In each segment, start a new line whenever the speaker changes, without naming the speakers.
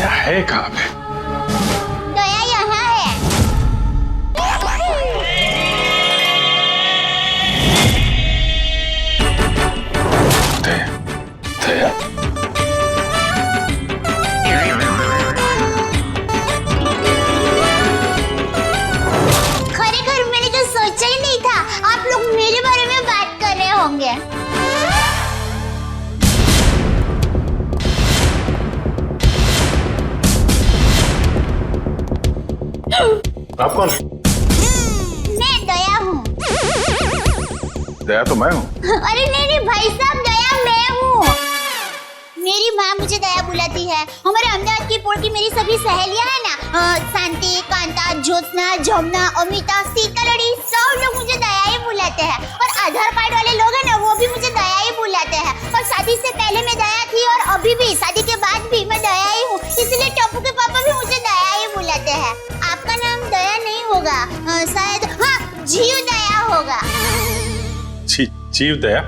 दया है कहाँ पे?
दया यहाँ है।
दया, दया।
खरेखर मैंने तो सोचा ही नहीं था आप लोग मेरे बारे में बात कर रहे होंगे।
आप कौन?
मैं दया हूँ।
दया तो मैं हूँ।
अरे नहीं भाई साहब, दया मैं हूँ। मेरी माँ मुझे दया बुलाती है। हमारे अहमदाबाद की पोर्ट की मेरी सभी सहेलियाँ हैं ना, शांति, कांता, ज्योत्सना, जमुना, अमिता, सीतालड़ी, सब लोग मुझे दया ही बुलाते हैं। और आधार कार्ड वाले लोग हैं ना, वो भी मुझे दया ही बुलाते हैं। और शादी से पहले मैं दया थी और अभी भी, शादी के बाद भी मैं दया ही हूँ। इसलिए टप्पू के पापा भी मुझे दया ही बुलाते हैं। आपका नाम दया नहीं होगा, शायद हाँ जीव दया होगा।
जीव दया?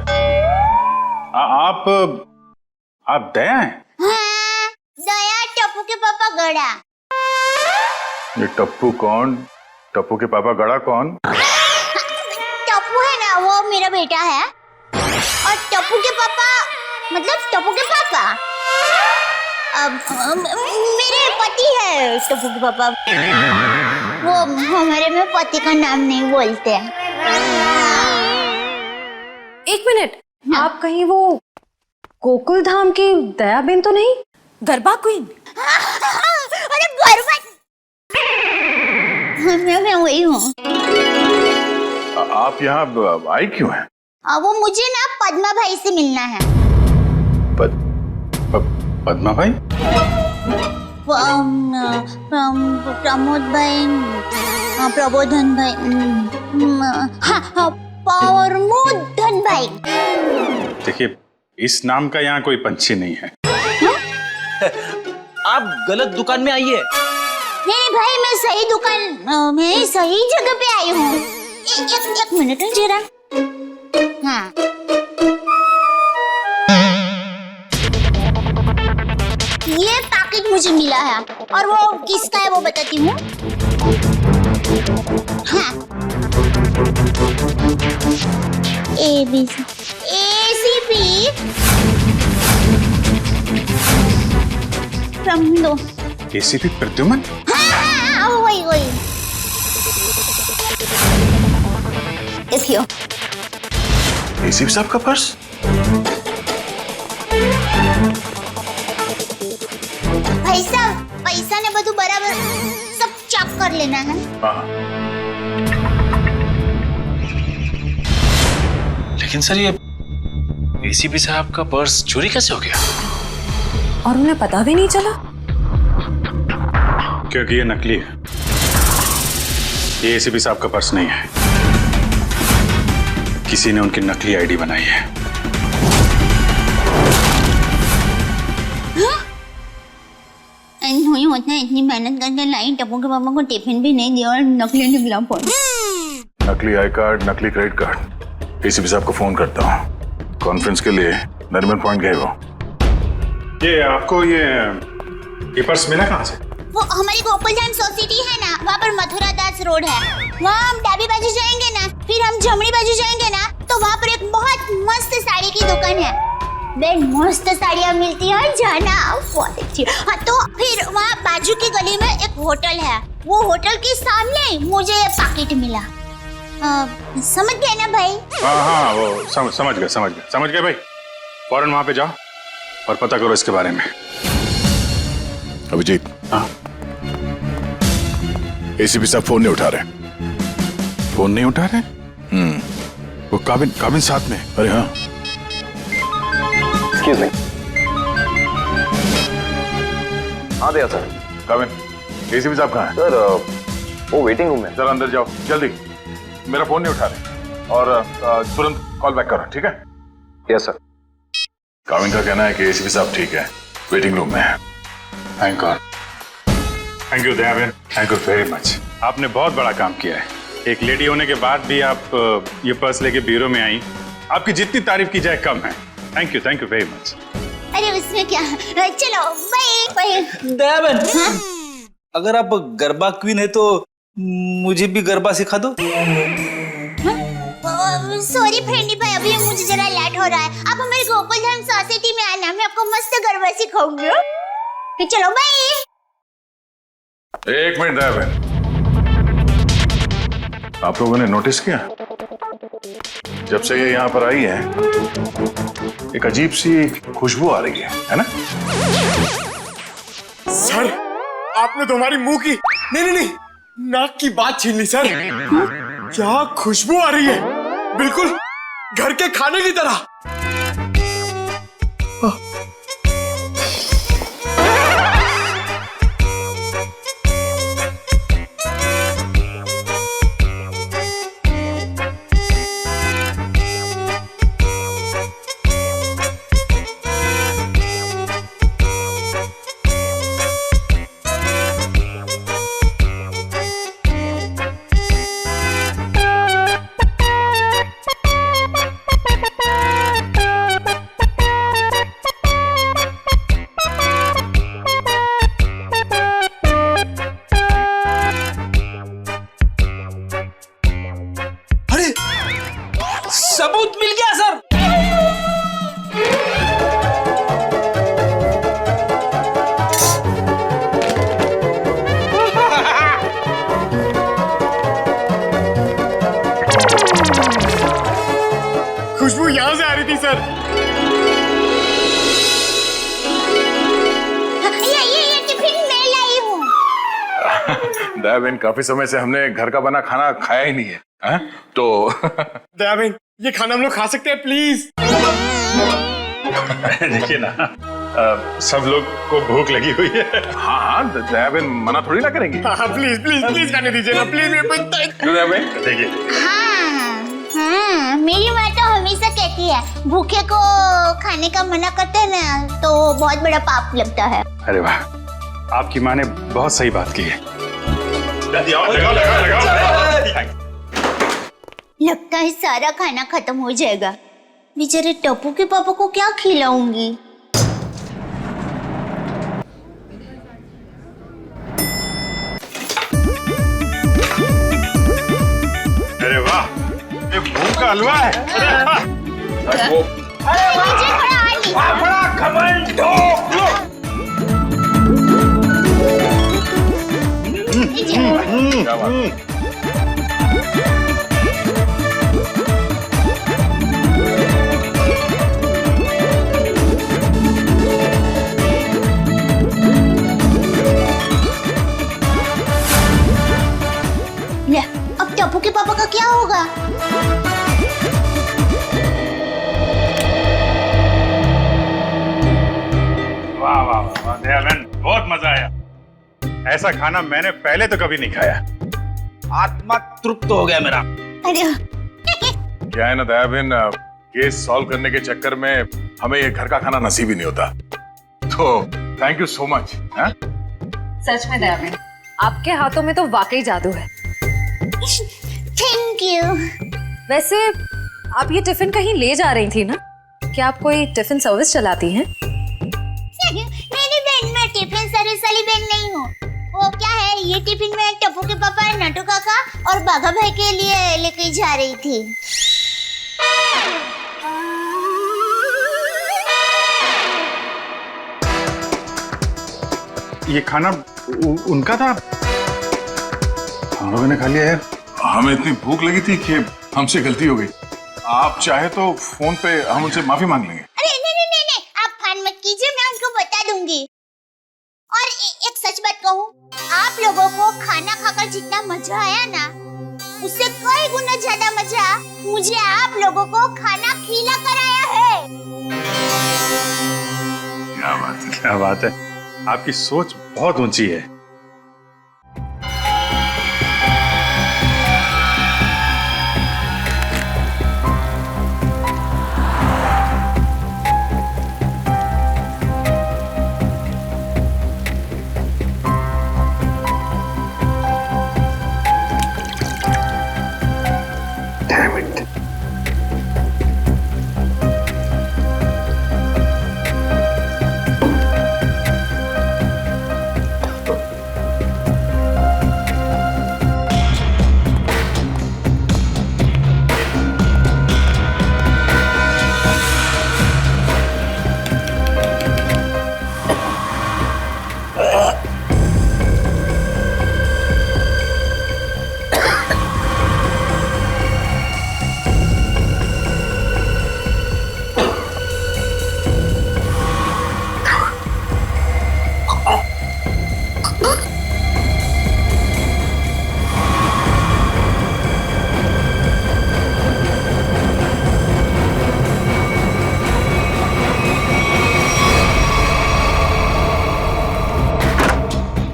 आप दया हैं?
हाँ, दया टप्पू के पापा गड़ा।
ये टप्पू कौन? टप्पू के पापा गड़ा कौन?
टप्पू है ना, वो मेरा बेटा है। और टप्पू के पापा मतलब टप्पू के पापा मेरे पति है। टप्पू के पापा वो हमारे में पति का नाम नहीं बोलते।
एक मिनट, आप कहीं वो गोकुल धाम की दयाबेन तो नहीं? गरबा क्वीन?
अरे गरबा मैं वही हूँ।
आप यहाँ आई क्यों हैं?
वो मुझे ना पद्मा भाई से मिलना है।
पद्मा भाई?
प्रमोद भाई, प्रबोधन भाई, हाँ प्रमोदन भाई।
देखिए, इस नाम का यहाँ कोई पंछी नहीं है।
आप गलत दुकान में आई है।
नहीं भाई, मैं सही दुकान, मैं सही जगह पे आई हूँ। एक मिनट है जरा। हाँ, ये पैकेट मुझे मिला है और वो किसका है वो बताती हूँ। हाँ, ACP प्रमोद।
ACP प्रद्युमन?
हाँ, वही। देखियो।
ACP साहब का पर्स?
भाई साहब, पैसा ने બધું बराबर सब चेक कर लेना है।
लेकिन सर, ये ACP साहब का पर्स चोरी कैसे हो गया?
और उन्हें पता भी नहीं चला?
क्योंकि ये नकली है। ये ACP साहब का पर्स नहीं है। किसी ने उनकी नकली आईडी बनाई है।
नहीं होता है, इतनी मेहनत करके लाई, टप्पू के पापा को टिफिन भी नहीं दिया और नकली निकला फोन।
नकली आई कार्ड, नकली क्रेडिट कार्ड। ACP साहब को फोन करता हूँ। कॉन्फ्रेंस के लिए नरीमन पॉइंट गए वो। ये आपको ये पर्स मिला कहाँ से?
वो हमारी गोकुल धाम सोसाइटी है ना, वहाँ पर मथुरा दास रोड है। वहाँ हम डाबी बाजू जाएंगे ना, फिर हम जमनी बाजू जाएंगे ना, तो वहाँ पर एक बहुत मस्त साड़ी की दुकान है। बेन मस्त साड़ियाँ मिलती है, जाना बहुत अच्छी। हाँ, तो फिर वहाँ बाजू की गली में एक होटल है। वो होटल के सामने मुझे ये पैकेट मिला। समझ गए ना भाई?
हाँ, वो समझ गए भाई। फौरन वहाँ पे जाओ और पता करो इसके बारे में।
अभिजीत।
हाँ?
ACP साहब फोन नहीं उठा रहे।
फोन नहीं उठा रहे? वो काबिन साथ में।
अरे हाँ।
Excuse me. हाँ दया सर।
काबिन, ACP साहब कहाँ है?
सर, वो वेटिंग रूम में।
जरा अंदर जाओ जल्दी। मेरा फोन नहीं उठा रहे और तुरंत कॉल बैक करो, ठीक है?
Yes sir.
काबिन का कहना है कि ACP साहब ठीक है, वेटिंग रूम में है। Thank you Dayaben, thank you very much. आपने बहुत बड़ा काम किया है। एक लेडी होने के बाद भी आप ये पर्स लेके ब्यूरो में आई। आपकी जितनी तारीफ की जाए कम है। Thank you very much.
अरे उसमें क्या, चलो बाय बाय।
दया बहन, अगर आप गरबा क्वीन है तो मुझे भी गरबा सिखा दो।
सॉरी फ्रेंडी भाई, अभी मुझे जरा लेट हो रहा है। आप हमारे गोकुलधाम सोसाइटी में आना, मैं आपको मस्त गरबा सिखाऊंगी। तो चलो बाय।
एक मिनट दया बहन, आप लोगों ने नोटिस किया जब से ये यहाँ पर आई है एक अजीब सी खुशबू आ रही है ना?
सर आपने तो हमारी मुंह की नहीं नाक की बात छीन ली सर। क्या खुशबू आ रही है, बिल्कुल घर के खाने की तरह।
सबूत मिल गया सर।
खुशबू यहां से आ रही थी सर।
ये टिफिन मैं लाई हूँ।
दया बहन, काफी समय से हमने घर का बना खाना खाया ही नहीं है, हाँ? तो
दया बहन, ये खाना हम लोग खा सकते हैं प्लीज?
देखिए ना, सब लोग को भूख लगी हुई है। हाँ हाँ, दया बहन मना थोड़ी ना करेंगी।
हाँ प्लीज प्लीज प्लीज खाने दीजिए ना प्लीज।
दया बहन देखिए,
हाँ, मेरी माँ तो हमेशा कहती है भूखे को खाने का मना करते हैं ना तो बहुत बड़ा पाप लगता है।
अरे वाह, आपकी माँ ने बहुत सही बात की है।
लगता है सारा खाना खत्म हो जाएगा। बेचारे टप्पू के पापा को क्या खिलाऊंगी?
अरे वाह, ये मूंग का हलवा है।
वो
मुझे थोड़ा और
बड़ा घमंड
क्या बात है?
ले, अब टप्पू के पापा का क्या होगा?
वाह वाह वाह, दया बहन बहुत मजा आया। ऐसा खाना मैंने पहले तो कभी नहीं खाया।
आत्मा तृप्त हो गया मेरा।
अरे
क्या है ना दया बहन, केस सॉल्व करने के चक्कर में हमें ये घर का खाना नसीब ही नहीं होता। तो थैंक यू सो मच।
सच में दया बहन, आपके हाथों में तो वाकई जादू है।
Thank you.
वैसे आप ये टिफिन कहीं ले जा रही थी ना? क्या आप कोई टिफिन सर्विस चलाती हैं?
मेरी बहन, मैं टिफिन सर्विस वाली बहन नहीं हूँ। वो क्या है, ये टिफिन मैं टप्पू के पापा, नटू काका और बाघा भाई के लिए लेके जा रही थी।
ये खाना उनका था?
हम लोगों ने खा लिया यार, हमें इतनी भूख लगी थी कि हमसे गलती हो गई। आप चाहे तो फोन पे हम उनसे माफी मांग लेंगे।
अरे नहीं, आप फान मत कीजिए, मैं उनको बता दूंगी। और एक सच बात कहूँ, आप लोगों को खाना खाकर जितना मजा आया ना, उससे कई गुना ज्यादा मजा मुझे आप लोगों को खाना खिला कर आया है।
क्या बात है, क्या बात है। आपकी सोच बहुत ऊंची है।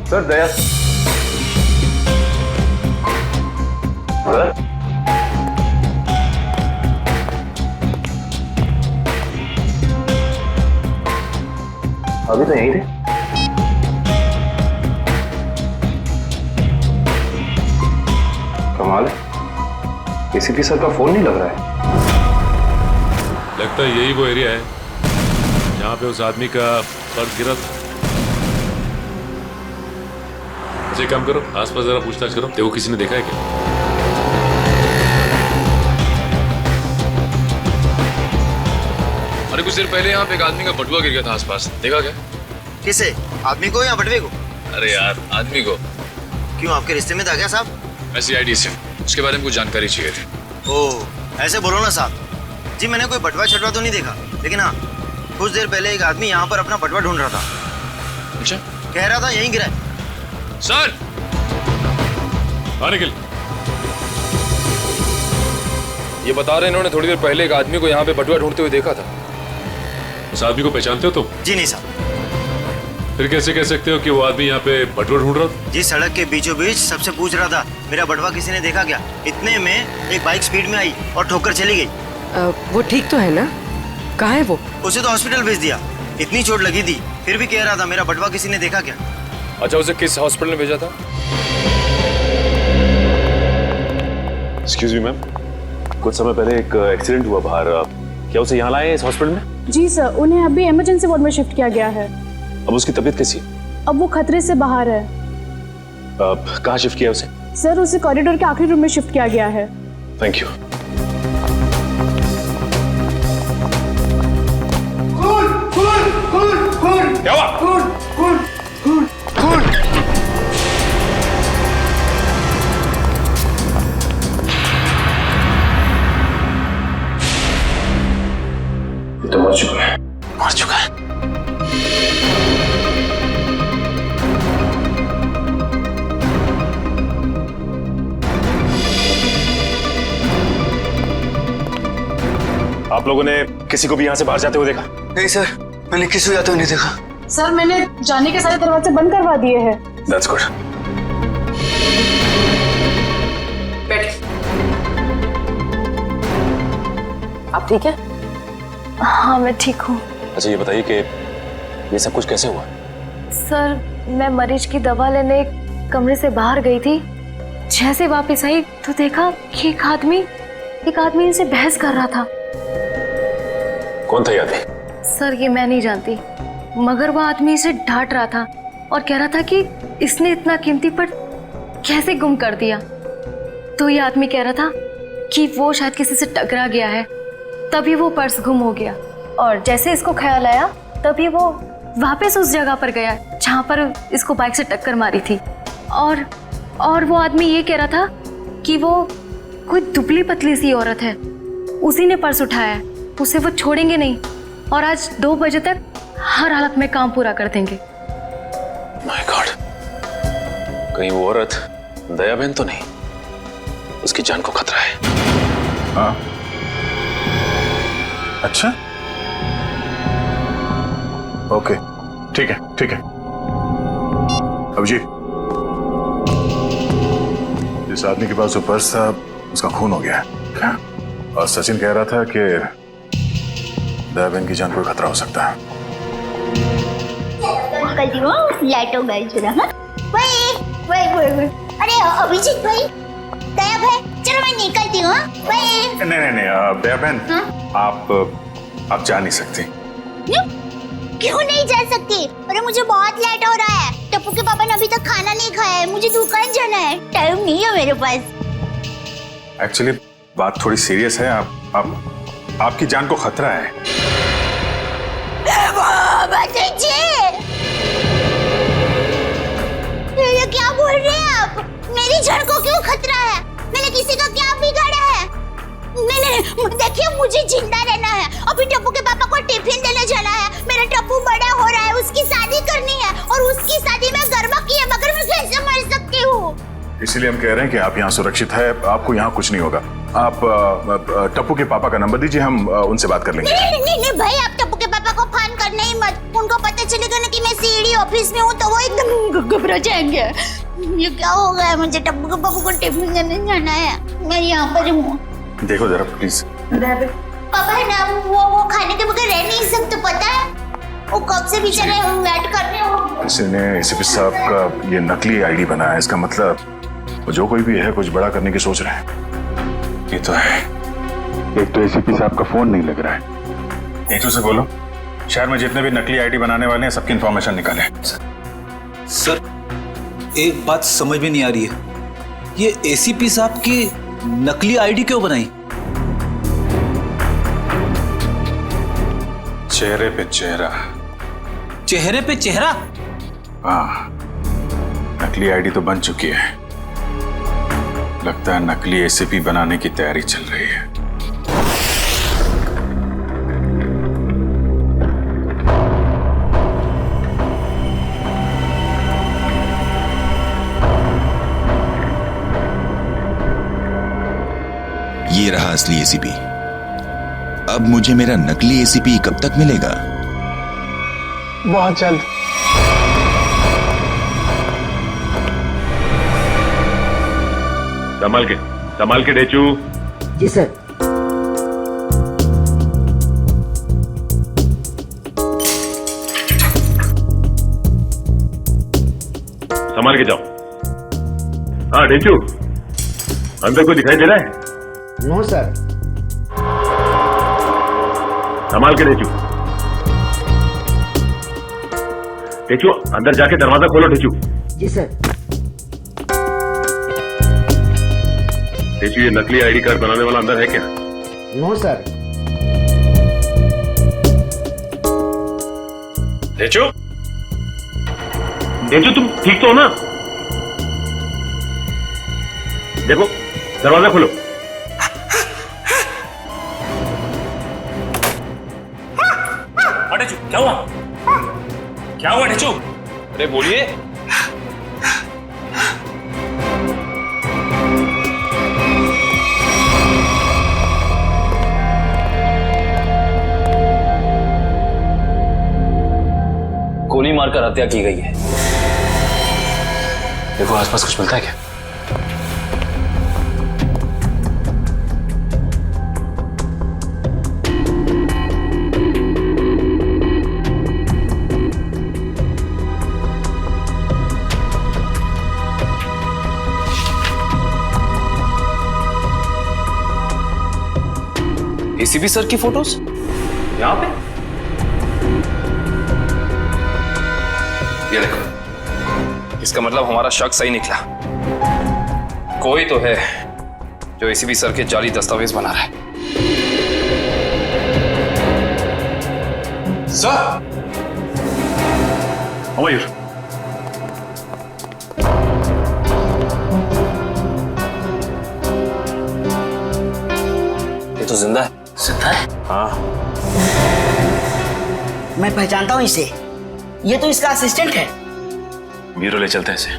सर दया सर अभी तो यहीं थे। कमाल है, एसीपी सर का फोन नहीं लग रहा है।
लगता है यही वो एरिया है जहाँ पे उस आदमी का पर्स गिरा था। अच्छा एक काम करो, आसपास जरा पूछताछ करो, देखो किसी ने देखा है क्या।
अरे कुछ देर पहले यहाँ पे एक आदमी का बटुआ गिर गया था आसपास, देखा क्या?
किसे? आदमी को या बटवे को?
अरे यार आदमी को।
क्यों, आपके रिश्ते में था क्या साहब?
मैं CID से हूँ, उसके बारे में कुछ जानकारी चाहिए थी।
ओह ऐसे बोलो ना साहब जी, मैंने कोई बटवा छटवा तो नहीं देखा, लेकिन हाँ कुछ देर पहले एक आदमी यहाँ पर अपना बटवा ढूंढ रहा था।
अच्छा,
कह रहा था यहीं गिरा है।
सर
निखिल, ये बता रहे इन्होंने थोड़ी देर पहले एक आदमी को यहाँ पे बटुआ ढूंढते हुए देखा था। उस आदमी को पहचानते हो तुम?
जी नहीं साहब।
फिर कैसे कह सकते हो कि वो आदमी यहाँ पे बटुआ ढूंढ रहा था?
जी सड़क के बीचों बीच सबसे पूछ रहा था मेरा बटवा किसी ने देखा क्या। इतने में एक बाइक स्पीड में आई और ठोकर चली गई।
वो ठीक तो है ना? कहाँ है वो?
उसे तो हॉस्पिटल भेज दिया, इतनी चोट लगी थी, फिर भी कह रहा था मेरा बटवा किसी ने देखा क्या।
अच्छा, उसे किस हॉस्पिटल में भेजा था?
एक्सक्यूज मी मैम, कुछ समय पहले एक एक्सीडेंट हुआ बाहर, क्या उसे यहाँ लाए हैं इस हॉस्पिटल में?
जी सर, उन्हें अभी इमरजेंसी वार्ड में शिफ्ट किया गया है।
अब उसकी तबीयत कैसी है?
अब वो खतरे से बाहर है।
कहाँ शिफ्ट किया उसे?
सर उसे कॉरिडोर के आखिरी रूम में शिफ्ट किया गया है।
Thank you.
क्या हुआ?
ये तो मर चुका है।
मर चुका है।
आप लोगों ने किसी को भी यहाँ से बाहर जाते हुए देखा?
नहीं सर, मैंने किसी को जाते हुए नहीं देखा।
सर मैंने जाने के सारे दरवाजे बंद करवा दिए हैं।
That's good.
आप ठीक है?
हाँ मैं ठीक हूँ।
अच्छा ये बताइए कि ये सब कुछ कैसे हुआ?
सर मैं मरीज की दवा लेने कमरे से बाहर गई थी, जैसे वापस आई तो देखा कि एक आदमी इनसे बहस कर रहा था।
कौन था ये आदमी?
सर ये मैं नहीं जानती, मगर वह आदमी इसे डांट रहा था और कह रहा था कि इसने इतना कीमती पर्स कैसे गुम कर दिया। तो ये आदमी कह रहा था कि वो शायद किसी से टकरा गया है, तभी वो पर्स गुम हो गया। और जैसे इसको ख्याल आया तभी वो वापस उस जगह पर गया जहाँ पर इसको बाइक से टक्कर मारी थी। और वो आदमी ये कह रहा था कि वो कोई दुबली पतली सी औरत है, उसी ने पर्स उठाया है, उसे वो छोड़ेंगे नहीं और आज 2 बजे तक हर हालत में काम पूरा कर देंगे।
माय गॉड, कहीं वो औरत दया बहन तो नहीं? उसकी जान को खतरा है।
हाँ अच्छा, ओके ठीक है। अभिजीत, जिस आदमी के पास वो पर्स था उसका खून हो गया है क्या? और सचिन कह रहा था कि दया बहन की जान को खतरा हो सकता है।
निकलती हूँ, लाइटों गई जरा। हाँ वही। अरे अभिजीत भाई, दया भाई, चलो मैं निकलती हूँ।
नहीं दया बहन, आप जा नहीं सकती।
क्यों नहीं जा सकती? अरे मुझे बहुत लेट हो रहा है, टप्पू के पापा ने अभी तक खाना नहीं खाया है, मुझे दुकान जाना है, टाइम नहीं है मेरे पास।
एक्चुअली बात थोड़ी सीरियस है, आपकी जान को खतरा है।
ये क्या बोल रहे हैं आप? मेरी जान को क्यों खतरा है? मैंने किसी का क्या बिगाड़ा है? नहीं, देखिए मुझे जिंदा रहना है। अभी टप्पू के पापा को टिफिन देने जाना है, मेरा टप्पू बड़ा हो रहा है, उसकी शादी करनी है और उसकी शादी में गरबा की है, मगर मैं कैसे मर सकती हूँ?
इसलिए हम कह रहे हैं कि आप यहाँ सुरक्षित है, आपको यहाँ कुछ नहीं होगा। आप टप्पू के पापा का नंबर दीजिए, हम उनसे बात कर लेंगे।
नहीं भाई, आप टप्पू के पापा को फोन करने ही मत, उनको पता चलेगा ना कि मैं सीडी ऑफिस में हूँ तो वो एकदम घबरा जाएंगे। ये क्या हो गया? मुझे टप्पू के पापा को टिफिन करने जाना है, मैं यहाँ पर हूँ।
देखो जरा प्लीज।
पापा है ना, वो खाने के बगैर रह नहीं सकते, पता है? वो कब से बेचारे वेट कर रहे हो।
किसी ने एसीपी साहब का ये नकली आईडी बनाया, इसका मतलब वो जो कोई भी है कुछ बड़ा करने की सोच रहे हैं। ये तो है। एक तो एसीपी साहब का फोन नहीं लग रहा है। एक से बोलो शहर में जितने भी नकली आईडी बनाने वाले हैं सबकी इंफॉर्मेशन निकाले।
सर एक बात समझ में नहीं आ रही है, ये एसीपी साहब की नकली आईडी क्यों बनाई?
चेहरे पे चेहरा।
चेहरे पे चेहरा?
हाँ, नकली आईडी तो बन चुकी है, लगता है नकली एसीपी बनाने की तैयारी चल रही है।
ये रहा असली एसीपी। अब मुझे मेरा नकली एसीपी कब तक मिलेगा?
बहुत जल्द।
संभाल के डेचू।
जी सर।
संभाल के जाओ। हाँ डेचू, अंदर कोई दिखाई दे रहा है?
No sir.
संभाल के डेचू। डेचू अंदर जाके दरवाजा खोलो डेचू।
जी सर।
डेचू ये नकली आईडी कार्ड बनाने वाला अंदर है क्या?
No sir.
डेचू, डेचू तुम ठीक तो हो ना? देखो दरवाजा खोलो।
क्या हुआ? क्या हुआ डेचू?
अरे बोलिए।
गोली मारकर हत्या की गई है। देखो आसपास कुछ मिलता है क्या?
एसीपी सर की फोटोज यहां पे? ये देखो, इसका मतलब हमारा शक सही निकला। कोई तो है जो एसीपी सर के जाली दस्तावेज बना रहा है।
सर, मयूर,
ये तो जिंदा है।
जिंदा है?
हाँ।
मैं पहचानता हूँ इसे, ये तो इसका असिस्टेंट है।
ब्यूरो ले चलते हैं इसे।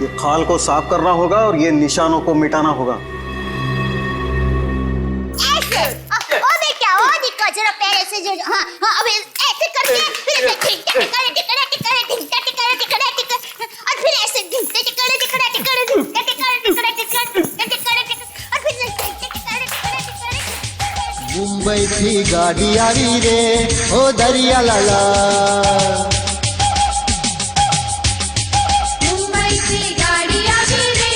ये खाल को साफ करना होगा और ये निशानों को मिटाना होगा।
जरा पैर ऐसे जो हाँ हाँ अब ऐसे करके फिर ऐसे टिकड़ा टिकड़ा टिकड़ा टिकड़ा टिकड़ा टिकड़ा टिकड़ा टिकड़ा और फिर ऐसे टिकड़ा टिकड़ा टिकड़ा टिकड़ा टिकड़ा टिकड़ा टिकड़ा टिकड़ा और फिर टिकड़ा टिकड़ा।
मुंबई की गाड़ी आ रही रे ओ दरिया लाला।
मुंबई की गाड़ी आ रही रे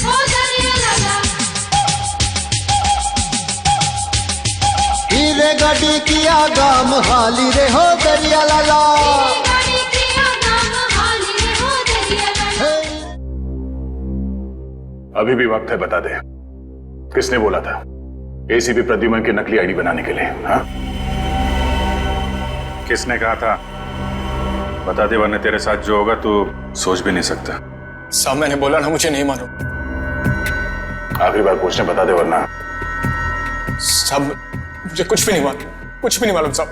ओ दरिया लाला।
हीरे गाड़ी किया गाम हाली रे हो दरिया लाला।
अभी भी वक्त है, बता दे किसने बोला था एसीपी प्रद्युमन की नकली आईडी बनाने के लिए? हाँ, किसने कहा था? बता दे वरना तेरे साथ जो होगा तू सोच भी नहीं सकता।
साहब मैंने बोला ना, मुझे नहीं मालूम।
आखिरी बार पूछने, बता दे वरना।
साहब मुझे कुछ भी नहीं मालूम, कुछ भी नहीं मालूम साहब।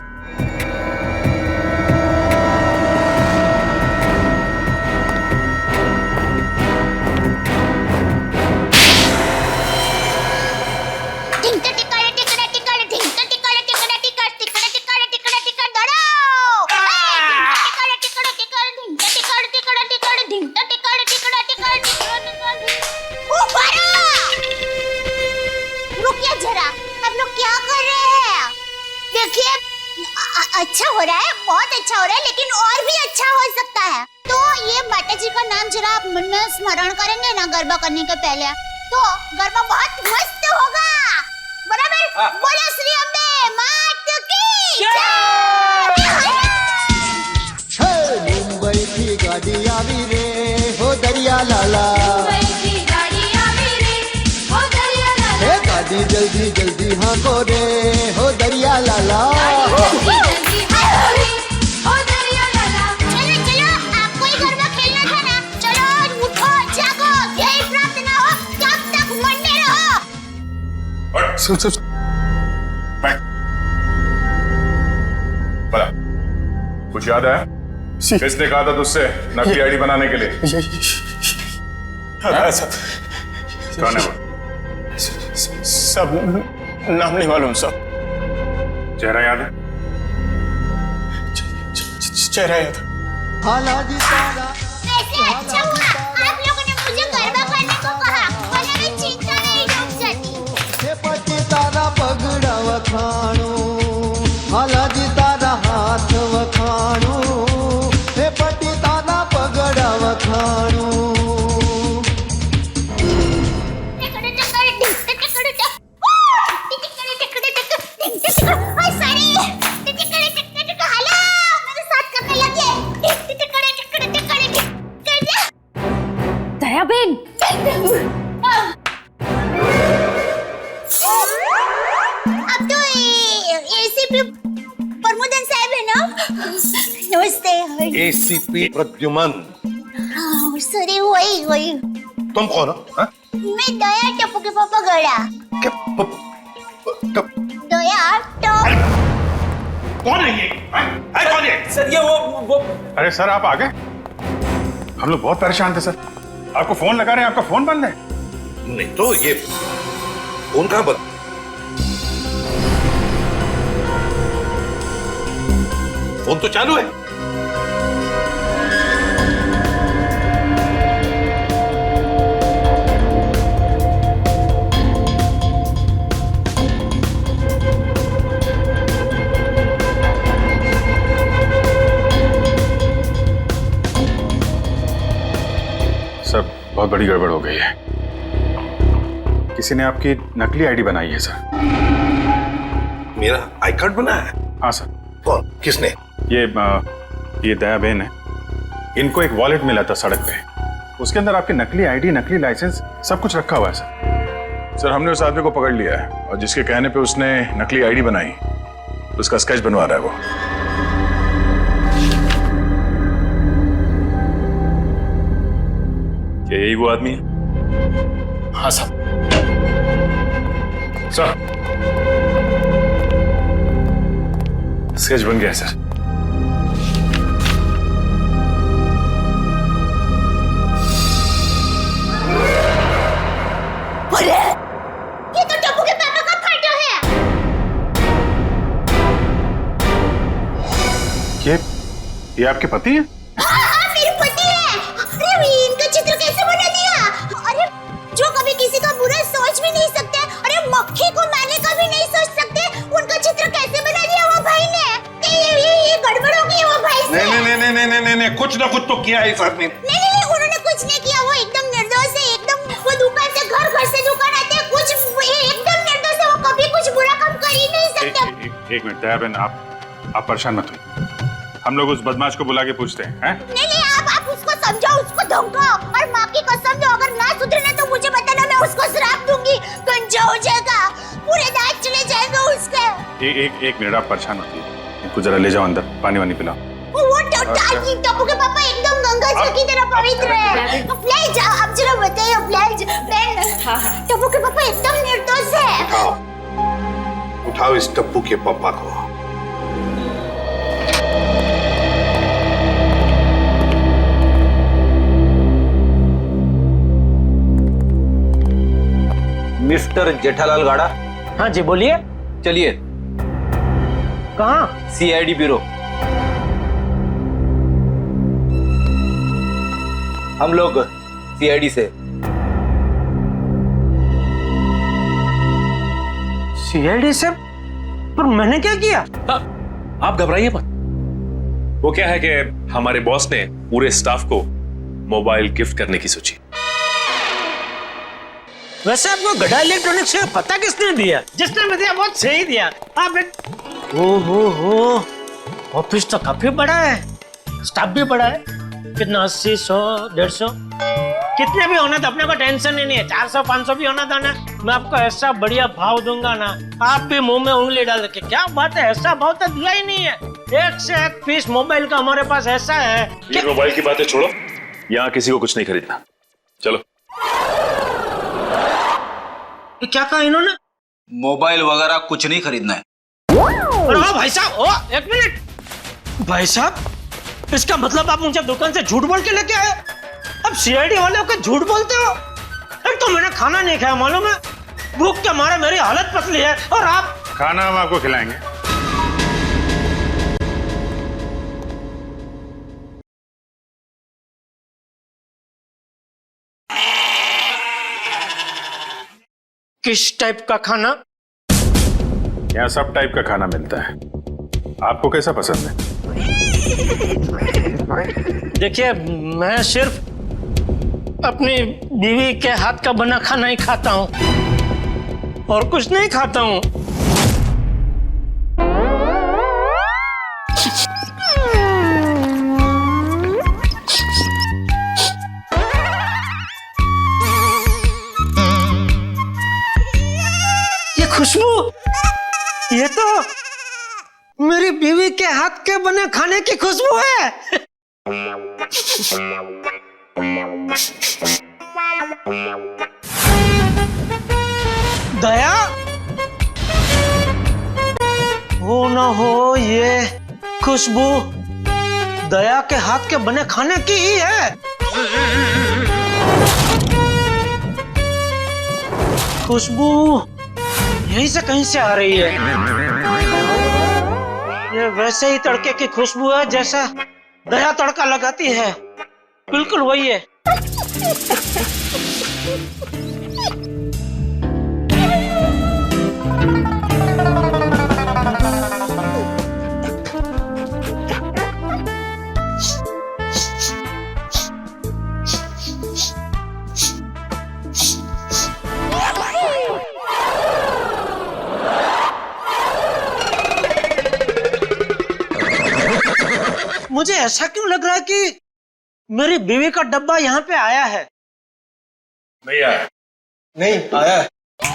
अच्छा हो रहा है, बहुत अच्छा हो रहा है, लेकिन और भी अच्छा हो सकता है। तो ये माता जी का नाम जरा आप मन में स्मरण करेंगे ना गरबा करने के पहले, तो गरबा बहुत मस्त होगा। बराबर? बोलो श्री अम्बे मात की जय।
मुंबई की गाड़ी आवी रे हो दरिया लाला, गाड़ी जल्दी जल्दी हाँ को रे हो दरिया लाला।
चलो चलो, आपको ही गरबा खेलना था ना, चलो उठो जागो, ध्येय प्राप्त ना हो तब तक मरने रहो।
सुन बैठ। बोला, कुछ याद है? किसने कहा था तुझसे नकली आईडी बनाने के लिए? कौन है वो?
सब नाम नहीं मालूम सब।
चेहरा याद है?
चेहरा याद।
ऐसे अच्छा हुआ आप लोगों ने मुझे गरबा करने को कहा, वरना मैं चिंता नहीं डूब जाती।
हे पति तारा पगड़ा वखाणो, हालाजी तारा हाथ वखाणो, हे पति तारा पगड़ा वखाणो।
दयाबेन,
अब तो एसीपी प्रमोदन साहब है ना? नमस्ते।
एसीपी प्रद्युमन।
सॉरी, वही
तुम कौन हो? हाँ?
मैं दया टप्पू के पापा गड़ा। दया टप।
कौन है ये? कौन है?
सर ये वो
अरे सर आप आ गए? हम लोग बहुत परेशान थे सर, आपको फोन लगा रहे हैं, आपका फोन बंद है।
नहीं तो ये फोन कहाँ बंद? फोन तो चालू है।
सर बहुत बड़ी गड़बड़ हो गई है, किसी ने आपकी नकली आईडी बनाई है सर।
मेरा आई कार्ड बना है?
हाँ सर।
कौन? किसने?
ये दया बहन है, इनको एक वॉलेट मिला था सड़क पे, उसके अंदर आपकी नकली आईडी, नकली लाइसेंस सब कुछ रखा हुआ है सर। हमने उस आदमी को पकड़ लिया है और जिसके कहने पे उसने नकली आईडी बनाई, उसका स्केच बनवा रहा है वो।
क्या यही वो आदमी है?
हाँ सर। सर स्केच बन गया है सर।
अरे ये तो टप्पू के पापा का फोटो है।
ये आपके पति है?
हाँ, मेरे पति है। अरे इनका चित्र कैसे बना दिया? अरे जो कभी किसी का बुरा सोच भी नहीं सकते, अरे मक्खी को मारने का भी नहीं सोच सकते, उनका चित्र कैसे बना दिया वो भाई ने? ये गड़बड़ हो गई वो भाई से।
नहीं, कुछ ना कुछ तो किया है इस आदमी ने।
नहीं, उन्होंने कुछ नहीं किया, वो एकदम निर्दोष है, एकदम। वो दुकान से घर से दुकान आते हैं, कुछ एकदम निर्दोष है, वो कभी कुछ बुरा काम कर ही नहीं सकते।
एक मिनट दया बहन, आप परेशान मत होइए, हम लोग उस बदमाश को बुला के पूछते हैं।
नहीं, आप उसको समझाओ, उसको धमकाओ, और माँ की कसम दो, अगर ना सुधरे तो मुझे बताना, मैं उसको श्राप दूंगी, गंजा हो जाएगा, पूरे दांत चले जाएंगे उसके।
एक मिनट आप परेशान मत होइए, इनको जरा ले जाओ अंदर, पानी वानी पिलाओ।
वो टप्पू के पापा एकदम गंगा जी की तरह पवित्र है। ले जाओ, आप जरा बताइए टप्पू के पापा एकदम निर्दोष है।
उठाओ इस टप्पू के पापा को।
मिस्टर जेठालाल गाड़ा।
हाँ जी बोलिए।
चलिए।
कहाँ?
CID bureau. हम लोग सीआईडी से।
सीआईडी से? पर मैंने क्या किया?
आप घबराइए मत। वो क्या है कि हमारे बॉस ने पूरे स्टाफ को मोबाइल गिफ्ट करने की सोची।
वैसे आपको गड़ा इलेक्ट्रॉनिक्स का पता किसने दिया? जिसने दिया बहुत सही दिया। आप हो ऑफिस तो काफी बड़ा है, स्टाफ भी बड़ा है। कितना 80, 100, 150 कितने भी होना तो अपने को टेंशन ही नहीं है। 400, 500 भी होना था ना, मैं आपको ऐसा बढ़िया भाव दूंगा ना, आप भी मुंह में उंगली डाल के क्या बात है, ऐसा भाव तो दिया ही नहीं है। एक से एक पीस मोबाइल का हमारे पास ऐसा है।
ये मोबाइल की बातें छोड़ो, यहाँ किसी को कुछ नहीं खरीदना। चलो।
क्या कहा इन्होंने?
मोबाइल वगैरह कुछ नहीं खरीदना है।
अरे भाई साहब, एक मिनट भाई साहब, इसका मतलब आप मुझे दुकान से झूठ बोल के लेके आए? अब सीआईडी वाले को झूठ बोलते हो? एक तो मैंने खाना नहीं खाया, मालूम है, भूख के मारे मेरी हालत पतली है, और आप
खाना हम आपको खिलाएंगे।
किस टाइप का खाना?
यहाँ सब टाइप का खाना मिलता है, आपको कैसा पसंद है?
देखिए, मैं सिर्फ अपनी बीवी के हाथ का बना खाना ही खाता हूँ और कुछ नहीं खाता हूँ। ये खुशबू, ये तो मेरी बीवी के हाथ के बने खाने की खुशबू है। दया, हो ना हो ये खुशबू दया के हाथ के बने खाने की ही है। खुशबू यहीं से कहीं से आ रही है। ये वैसे ही तड़के की खुशबू है जैसा दया तड़का लगाती है, बिल्कुल वही है। मुझे ऐसा क्यों लग रहा है कि मेरी बीवी का डब्बा यहाँ पे आया है?
नहीं आया।
नहीं आया है।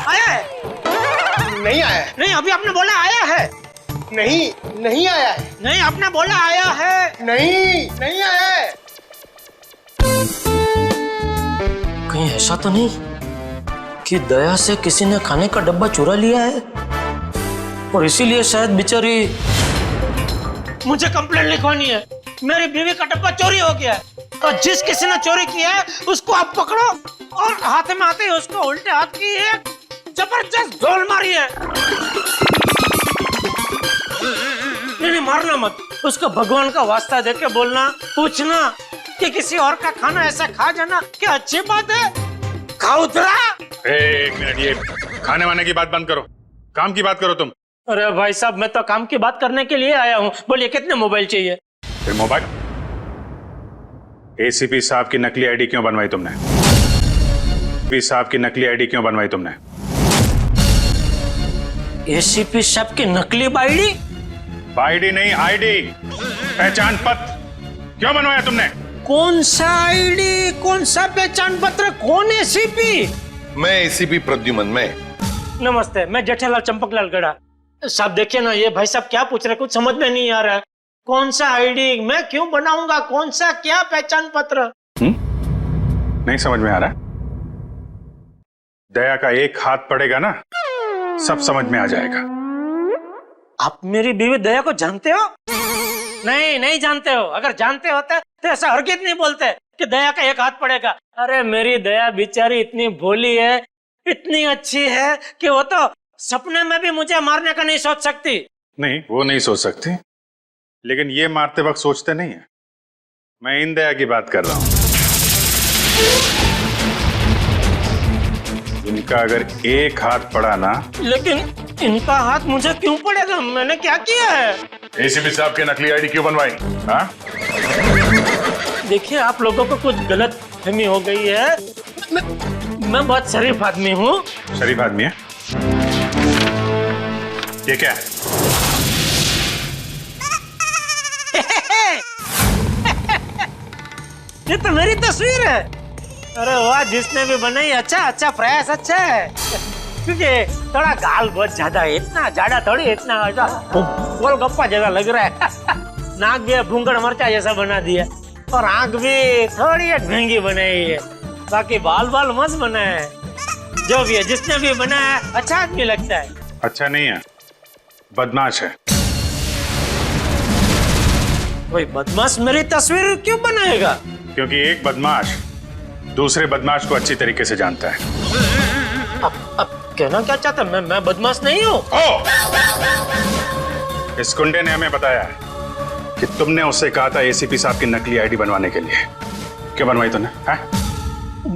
आया है?
नहीं आया है।
नहीं, अभी आपने बोला आया है।
नहीं आया है।
नहीं, आपने बोला आया है।
नहीं आया है।
कहीं ऐसा तो नहीं कि दया से किसी ने खाने का डब्बा चुरा लिया है और इसीलिए शायद बेचारी मुझे कंप्लेंट लिखवानी है। मेरी बीवी का डब्बा चोरी हो गया है और जिस किसी ने चोरी किया है उसको आप पकड़ो और हाथ में आते ही उसको उल्टे हाथ की एक जबरदस्त ढोल मारी है। नहीं, मारना मत, उसको भगवान का वास्ता देके बोलना, पूछना कि किसी और का खाना ऐसा खा जाना क्या अच्छी बात है? खाउतरा।
एक मिनट, ये खाने वाने की बात बंद करो, काम की बात करो तुम।
अरे भाई साहब, मैं तो काम की बात करने के लिए आया हूँ। बोलिए, कितने मोबाइल चाहिए?
फिर मोबाइल? एसीपी साहब की नकली आईडी क्यों बनवाई तुमने? एसीपी साहब की नकली आईडी क्यों बनवाई तुमने?
एसीपी साहब की नकली आईडी?
आईडी नहीं, आईडी, पहचान पत्र क्यों बनवाया तुमने?
कौन सा आईडी, कौन सा पहचान पत्र, कौन एसीपी?
मैं एसीपी प्रद्युमन। मैं
नमस्ते, मैं जेठालाल चंपकलाल गड़ा। साहब देखिए ना, ये भाई साहब क्या पूछ रहे, कुछ समझ में नहीं आ रहा है। कौन सा आईडी मैं क्यों बनाऊंगा, कौन सा क्या पहचान पत्र?
नहीं समझ में आ रहा? दया का एक हाथ पड़ेगा ना, सब समझ में आ जाएगा।
आप मेरी बीवी दया को जानते हो? नहीं जानते हो। अगर जानते होते तो ऐसा हरगिज़ नहीं बोलते कि दया का एक हाथ पड़ेगा। अरे मेरी दया बेचारी इतनी भोली है, इतनी अच्छी है कि वो तो सपने में भी मुझे मारने का नहीं सोच सकती। नहीं,
वो नहीं सोच सकती, लेकिन ये मारते वक्त सोचते नहीं है। मैं इन दया की बात कर रहा हूं। इनका अगर एक हाथ पड़ा ना।
लेकिन इनका हाथ मुझे क्यों पड़ेगा? मैंने क्या किया है?
एसीपी साहब के नकली आईडी क्यों बनवाई? हाँ?
देखिए, आप लोगों को कुछ गलत फहमी हो गई है। मैं बहुत शरीफ आदमी हूँ।
शरीफ आदमी है? ये क्या है?
ये तो मेरी तस्वीर है। अरे वाह, जिसने भी बनाई अच्छा प्रयास अच्छा है। क्योंकि थोड़ा गाल बहुत ज्यादा है, इतना ज्यादा थोड़ी, इतना गोलगप्पा जैसा लग रहा है। नाक भी भूंगड़ मरचा जैसा बना दिया और आंख भी थोड़ी महंगी बनाई है। बाकी बाल मस्त बना है। जो भी है, जिसने भी बनाया अच्छा आदमी लगता है।
अच्छा नहीं है, बदमाश है।
कोई बदमाश मेरी तस्वीर क्यों बनाएगा?
क्योंकि एक बदमाश दूसरे बदमाश को अच्छी तरीके से जानता है।
अब कहना क्या चाहता? मैं बदमाश नहीं हूँ।
इस गुंडे ने हमें बताया है कि तुमने उससे कहा था एसीपी साहब की नकली आईडी बनवाने के लिए। क्यों बनवाई तूने?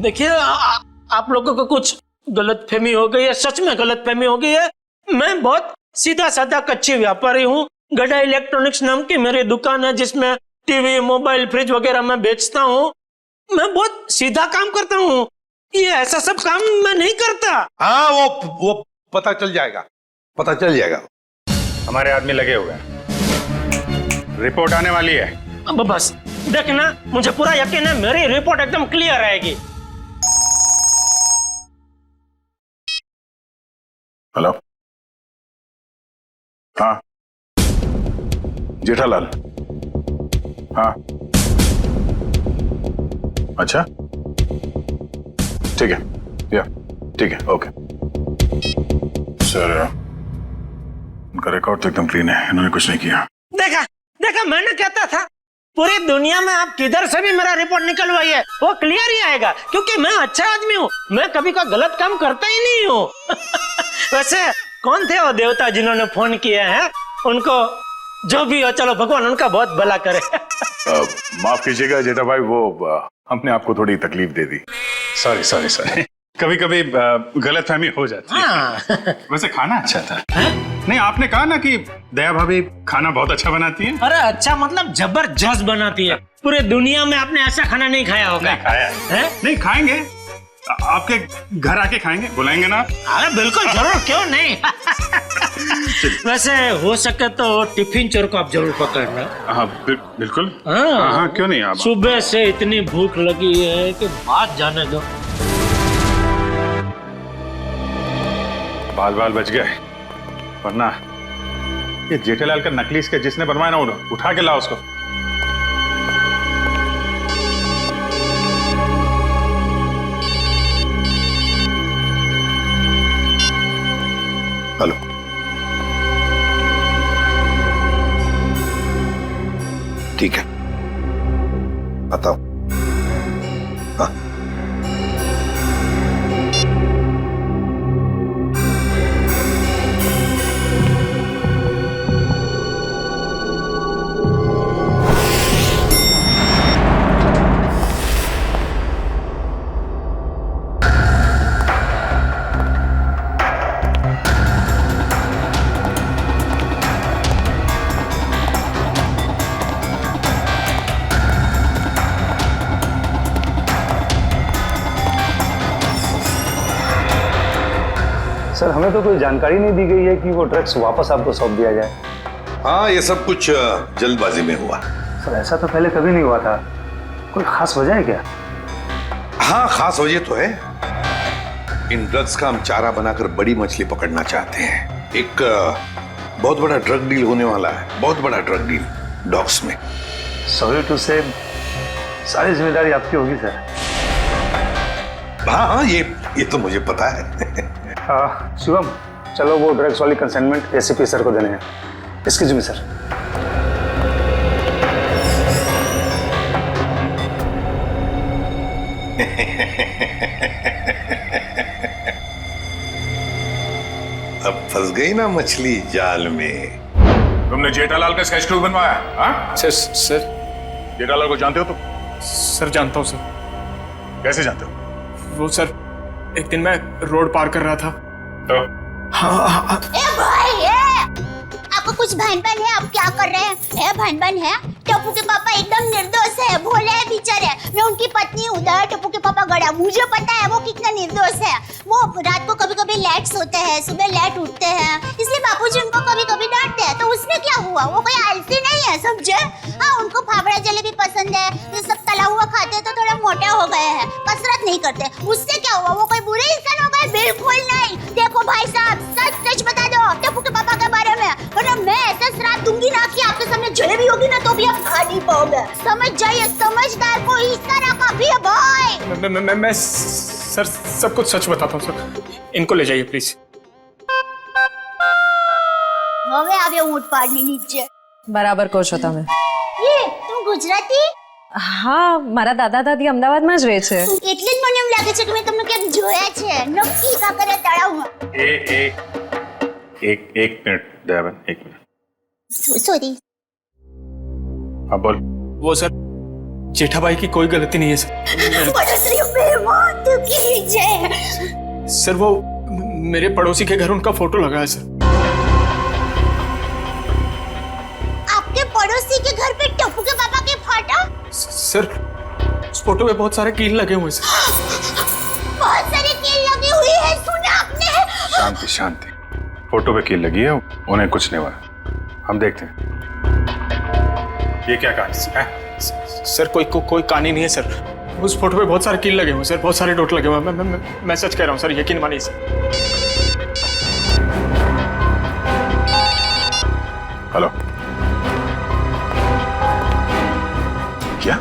देखिए, आप लोगों को कुछ गलतफहमी हो गई है, सच में गलतफहमी हो गई है। मैं बहुत सीधा साधा कच्ची व्यापारी हूँ। गड़ा इलेक्ट्रॉनिक्स नाम की मेरी दुकान है, जिसमें टीवी, मोबाइल, फ्रिज वगैरह मैं बेचता हूँ। मैं बहुत सीधा काम करता हूँ। ये ऐसा सब काम मैं नहीं करता।
हाँ, वो पता चल जाएगा, पता चल जाएगा।
हमारे आदमी लगे हुए हैं, रिपोर्ट आने वाली है।
अब बस देखना, मुझे पूरा यकीन है मेरी रिपोर्ट एकदम क्लियर आएगी।
हेलो, हाँ जेठालाल, हाँ अच्छा ठीक है, या ठीक है, ओके सर। उनका रिकॉर्ड तो एकदम क्लीन है, इन्होंने कुछ नहीं किया।
देखा मैंने कहता था, पूरी दुनिया में आप किधर से भी मेरा रिपोर्ट निकलवाइए वो क्लियर ही आएगा, क्योंकि मैं अच्छा आदमी हूँ। मैं कभी कोई गलत काम करता ही नहीं हूँ। वैसे कौन थे वो देवता जिन्होंने फोन किया है? उनको जो भी हो, चलो भगवान उनका बहुत भला करे।
माफ कीजिएगा जेठा भाई, वो हमने आपको थोड़ी तकलीफ दे दी।
सॉरी। कभी कभी गलतफहमी हो जाती है।
हाँ।
वैसे खाना अच्छा था। नहीं, आपने कहा ना कि दया भाभी खाना बहुत अच्छा बनाती है।
अरे अच्छा मतलब जबरदस्त बनाती है। पूरे दुनिया में आपने ऐसा खाना नहीं खाया होगा।
नहीं खाया है? नहीं खाएंगे, आपके घर आके खाएंगे, बुलाएंगे ना?
अरे बिल्कुल जरूर, क्यों नहीं। वैसे हो सके तो टिफिन चोर को आप जरूर पकड़ना।
हाँ बिल्कुल।
हाँ
क्यों नहीं। आप
सुबह से इतनी भूख लगी है कि बात जाने दो।
बाल बच गए, वरना ये जेठालाल का नकली इसके जिसने बनवाया ना, उठा के लाओ उसको।
हेलो,
ठीक है, बताओ। हाँ,
सर, हमें तो कोई जानकारी नहीं दी गई है कि वो ड्रग्स वापस आपको सौंप दिया जाए।
हाँ, ये सब कुछ जल्दबाजी में हुआ।
सर, ऐसा तो पहले कभी नहीं हुआ था। कोई खास वजह है क्या?
हाँ, खास वजह तो है। इन ड्रग्स का हम चारा बनाकर बड़ी मछली पकड़ना चाहते हैं। एक बहुत बड़ा ड्रग डील होने वाला है, बहुत बड़ा ड्रग डील डॉग्स में।
सॉरी टू से, सारी जिम्मेदारी आपकी होगी सर।
हाँ, ये तो मुझे पता है।
शिवम, चलो वो ड्रग्स वाली कंसाइनमेंट एसीपी सर को देने हैं। Excuse me sir.
अब फंस गई ना मछली जाल में।
तुमने जेठालाल का स्केच क्यों बनवाया? हाँ
सर
जेठालाल को जानते हो तुम?
सर जानता हूँ सर।
कैसे जानते हो?
वो सर, एक दिन मैं रोड पार कर रहा था
तो
हाँ।
ए भाई, आप आपको कुछ भान है? आप क्या कर रहे हैं? है भान है? टप्पू के पापा एकदम निर्दोष है, भोले है बेचारे। मैं उनकी पत्नी हूँ, टप्पू के पापा गड़ा। मुझे पता है वो कितना निर्दोष है। वो रात को कभी कभी लेट सोते हैं, सुबह लेट उठते हैं, इसलिए बापूजी उनको कभी कभी डांटते हैं। तो उसमें क्या हुआ? वो कोई आलसी नहीं है, समझे? हाँ, उनको फाफड़ा जलेबी पसंद है, ये सब तला हुआ खाते हैं तो थोड़ा मोटे हो गए हैं, कसरत नहीं करते। उससे क्या हुआ? वो कोई बुरे इंसान हो गए? बिल्कुल नहीं। देखो भाई साहब, सच सच बता दो टप्पू के पापा के बारे में, वरना मैं ऐसा श्राप दूंगी ना कि आपके सामने जलेबी होगी ना तो भी आप खा नहीं पाओगे। समझ जाइए, समझदार को इस तरह का भी है भाई।
मैं सर सब कुछ सच बताता हूँ सर। इनको ले जाइए प्लीज।
હવે આવ્યો ઊંટ પાડની નીચે।
બરાબર કહો છો તમે।
ये तुम गुजराती?
હા, મારા દાદા દાદી અમદાવાદમાં જ રહે છે।
એટલે જ મને એમ લાગે છે કે મેં તમને ક્યાંક જોયા છે। નક્કી કાંકરિયા તળાવમાં।
एक मिनट दयाबेन, एक मिनट।
सॉरी।
हाँ बोल।
वो सर जेठाबाई की कोई गलती नहीं है सर। सर वो मेरे पड़ोसी के घर उनका फोटो लगा है सर।
आपके पड़ोसी के घर पे टप्पू के पापा के फोटो?
सर उस फोटो में बहुत सारे कील लगे हुए सर।
बहुत सारी कील लगी हुई है, सुना आपने?
शांति शांति, फोटो पे कील लगी है, उन्हें कुछ नहीं हुआ। हम देखते हैं ये क्या कहानी है।
सर कोई कहानी नहीं है सर। उस फोटो पे बहुत सारे कील लगे हुए सर, बहुत सारे डॉट लगे हुए। मैं सच कह रहा हूँ सर, यकीन मानिए सर।
हेलो, क्या?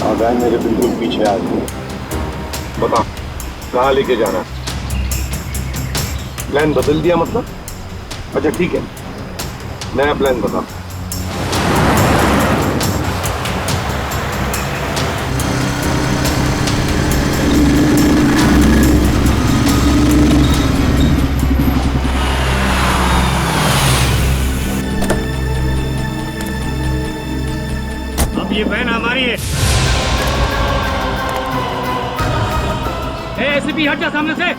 आगाह मेरे बिल्कुल पीछे आ गए। बता कहाँ लेके जाना? प्लान बदल दिया मतलब? अच्छा ठीक है, नया प्लान बता।
अब ये बहन हमारी है। एसीपी हट जा सामने से।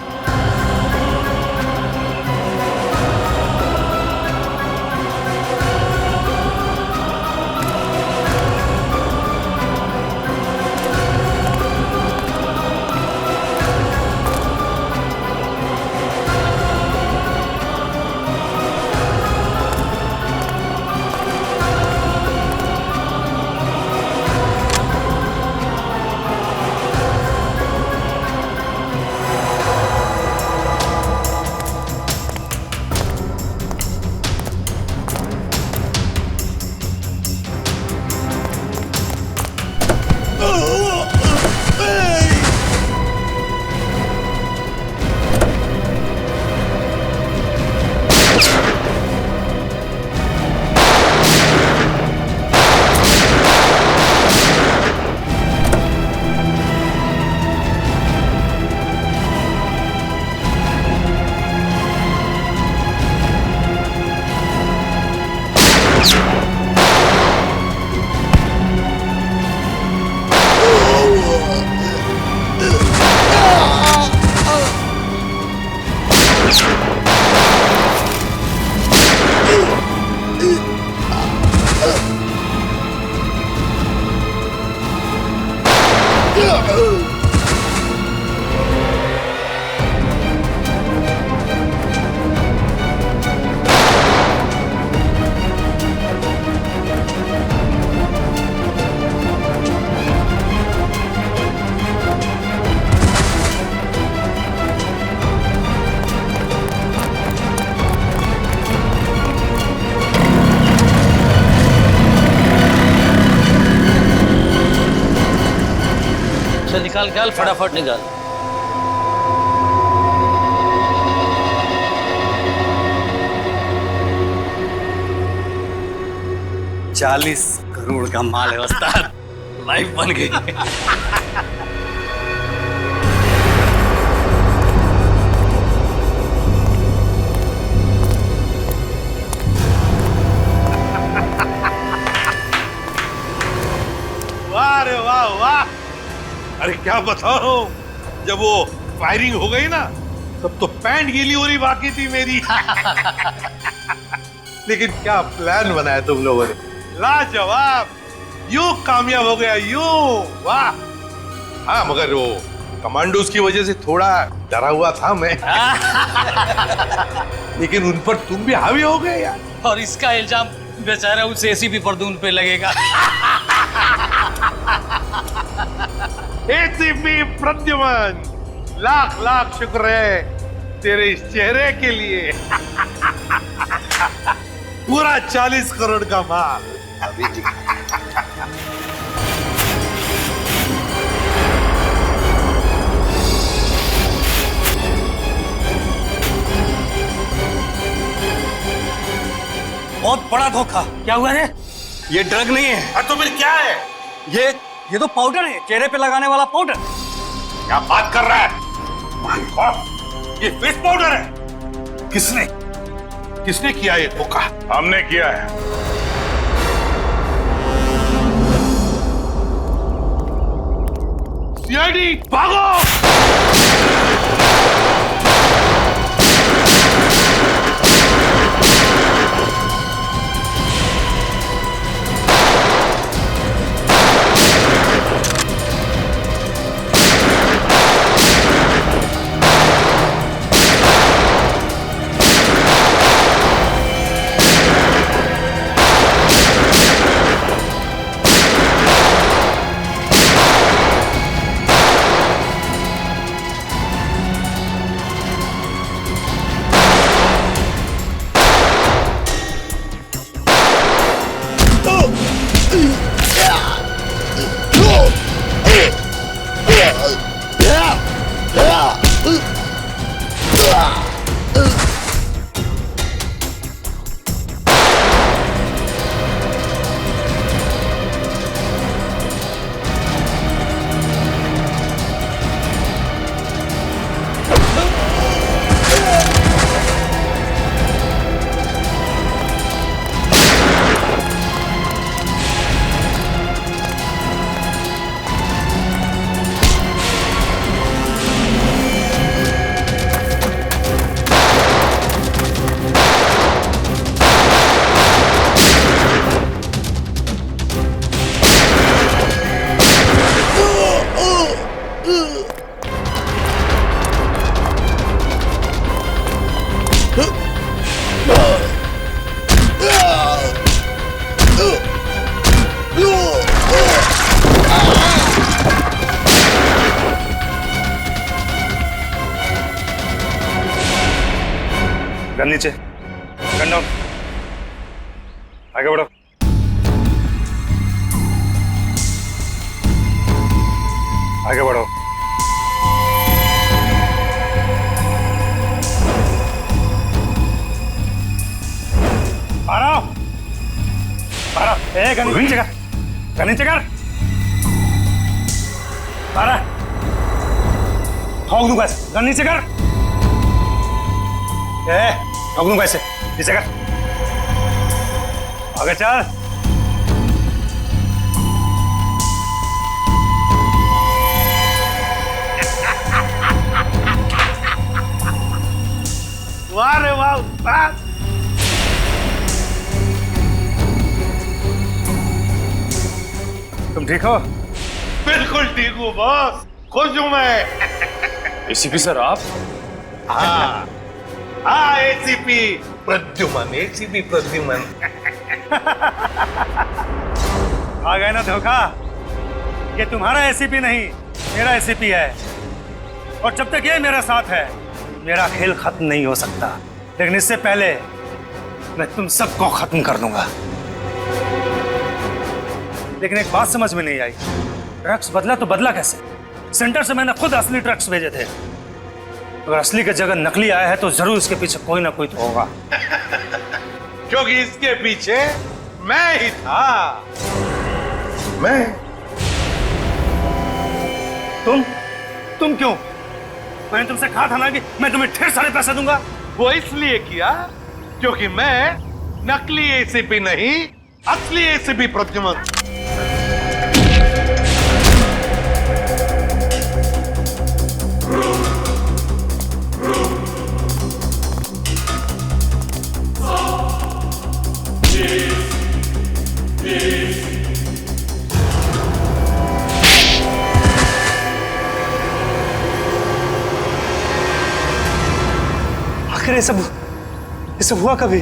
निकाल फटाफट निकाल।
$40 करोड़ का माल है उस्ताद, लाइफ बन गई।
वाह रे वाह वाह,
अरे क्या बताओ, जब वो फायरिंग हो गई ना तब तो पैंट गीली हो रही बाकी थी मेरी। लेकिन क्या प्लान बनाया तुम लोगों ने, लाजवाब, यूं कामयाब हो गया यूं, वाह। हाँ मगर वो कमांडोज की वजह से थोड़ा डरा हुआ था मैं। लेकिन उन पर तुम भी हावी हो गए यार।
और इसका इल्जाम बेचारा उस एसीपी प्रद्युम्न पे लगेगा।
एसीपी प्रद्युम्न, लाख लाख शुक्र है तेरे इस चेहरे के लिए। पूरा 40 करोड़ का माल। अभी जी
बहुत बड़ा धोखा। क्या हुआ है? ये ड्रग नहीं है।
तो फिर क्या है?
ये तो पाउडर है, चेहरे पे लगाने वाला पाउडर।
क्या बात कर रहा है? माय गॉड, ये फेस पाउडर है। किसने किया ये धोखा?
हमने किया है।
सीआईडी भागो!
गन नीचे, गन डाउन, आगे बढ़ो। आगे बढ़ो। ए गन नीचे कर, गन नीचे कर। ठोक दूंगा, गन नीचे कर। ठोक दूंगा ऐसे, नीचे कर। आगे चल।
वाह रे वाह उस्ताद।
तुम ठीक हो?
बिल्कुल ठीक हूँ बॉस, खुश हूँ मैं।
एसीपी सर आप?
हाँ हाँ, एसीपी प्रद्युम्न, एसीपी प्रद्युम्न।
आ गए ना धोखा। ये तुम्हारा एसीपी नहीं, मेरा एसीपी है। और जब तक ये मेरे साथ है, मेरा खेल खत्म नहीं हो सकता। लेकिन इससे पहले मैं तुम सबको खत्म कर दूंगा। लेकिन एक बात समझ में नहीं आई, ड्रग्स बदला तो बदला कैसे? सेंटर से मैंने खुद असली ड्रग्स भेजे थे। अगर असली की जगह नकली आया है तो जरूर इसके पीछे कोई ना कोई तो होगा।
क्योंकि इसके पीछे मैं ही था। मैं?
तुम क्यों? मैंने तुमसे कहा था ना कि मैं तुम्हें ढेर सारे पैसे दूंगा।
वो इसलिए किया क्योंकि मैं नकली एसीपी नहीं, असली एसीपी प्रद्युम्न।
आखिर ये सब हुआ कभी?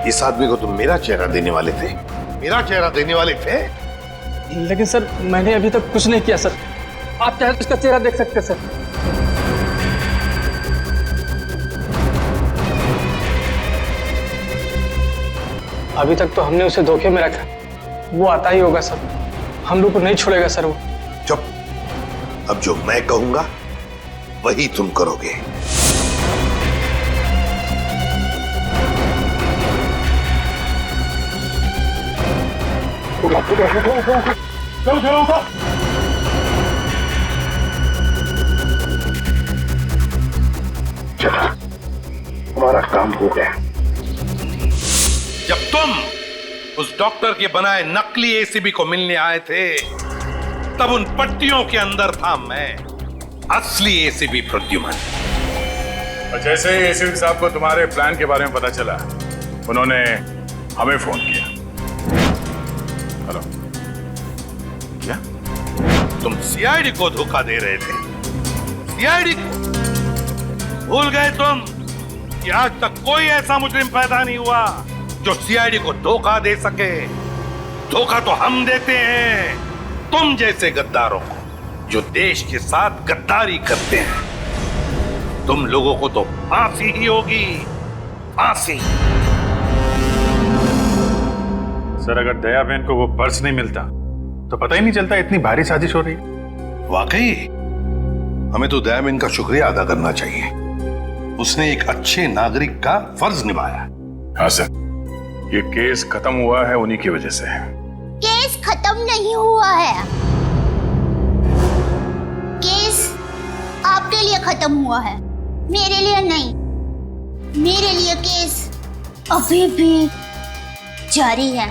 इस आदमी को तुम मेरा चेहरा देने वाले थे, मेरा चेहरा देने वाले थे।
लेकिन सर मैंने अभी तक कुछ नहीं किया सर। आप चाहे तो इसका चेहरा देख सकते सर। अभी तक तो हमने उसे धोखे में रखा, वो आता ही होगा सर। हम लोग को नहीं छोड़ेगा सर वो।
चुप। अब जो मैं कहूंगा वही तुम करोगे। चलो, हमारा काम हो गया। जब तुम उस डॉक्टर के बनाए नकली एसीबी को मिलने आए थे, तब उन पट्टियों के अंदर था मैं, असली एसीबी प्रद्युमन।
और जैसे ही एसीबी साहब को तुम्हारे प्लान के बारे में पता चला, उन्होंने हमें फोन किया। हेलो, क्या
तुम सीआईडी को धोखा दे रहे थे? सीआईडी को भूल गए तुम कि आज तक कोई ऐसा मुजरिम पैदा नहीं हुआ जो सीआईडी को धोखा दे सके। धोखा तो हम देते हैं तुम जैसे गद्दारों को, जो देश के साथ गद्दारी करते हैं। तुम लोगों को तो फांसी ही होगी, फांसी।
सर, अगर दया बहन को वो पर्स नहीं मिलता तो पता ही नहीं चलता इतनी भारी साजिश हो रही है।
वाकई हमें तो दया बहन का शुक्रिया अदा करना चाहिए। उसने एक अच्छे नागरिक का फर्ज निभाया।
हाँ सर, ये केस खत्म हुआ है उन्हीं की वजह से।
केस खत्म नहीं हुआ है। केस आपके लिए खत्म हुआ है, मेरे लिए नहीं। मेरे लिए केस अभी भी जारी है।